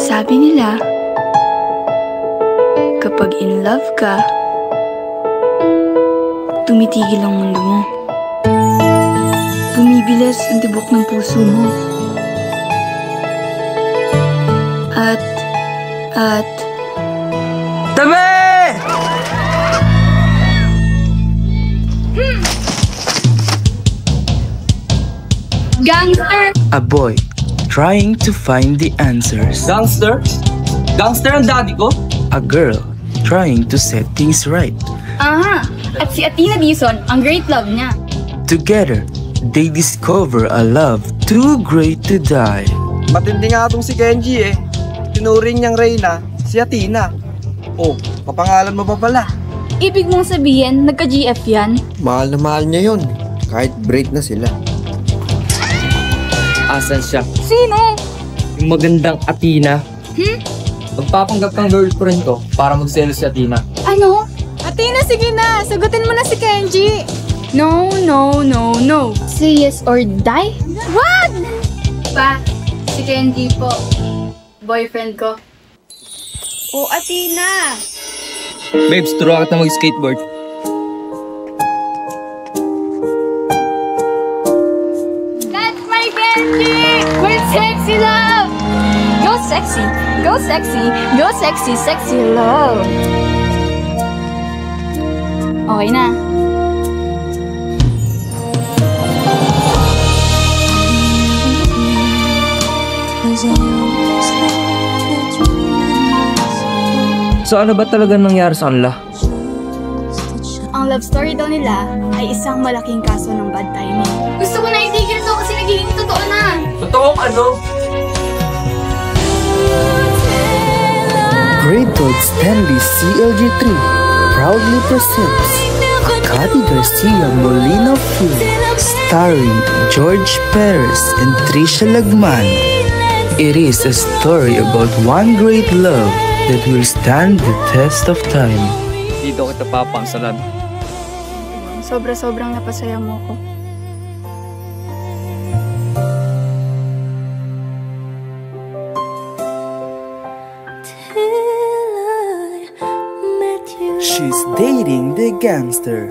Sabi nila, kapag in love ka, tumitigil ang mundo mo. Bumibilis ang tibok ng puso mo. At... Tabi! Gangster! A boy trying to find the answers. Gangster? Gangster ang daddy ko? A girl trying to set things right. Aha! At si Athena Dizon, ang great love niya. Together, they discover a love too great to die. Matindi nga itong si Kenji eh. Tinuring niyang Reyna, si Athena. Oh, kapangalan mo ba pala? Ibig mong sabihin, nagka-GF yan? Mahal na mahal niya yun. Kahit break na sila. Asan siya? Sino? Yung magandang Athena. Magpapanggap kang girlfriend ko para magselos si Athena. Ano? Athena, sige na! Sagutin mo na si Kenji! No, no, no, no. Say yes or die? What? Pa, si Kenji po. Boyfriend ko. Oh, Athena! Babes, turuan kita mag-skateboard. That's my Kenji! With sexy love! Go sexy! Go sexy! Go sexy, sexy love! Okay na. So ano ba talaga nangyari sa kanila? Ang love story daw nila ay isang malaking kaso ng bad timing. Gusto ko na itigil to kasi nagiging totoo na. Totoong ano? Grade 12 Stanley CLG3 proudly presents Akati Garcia Molina film starring George Perez and Trisha Lagman. It is a story about one great love that will stand the test of time. Dito kita papangsalan. Sobra-sobrang napasaya mo ko. She's dating the gangster.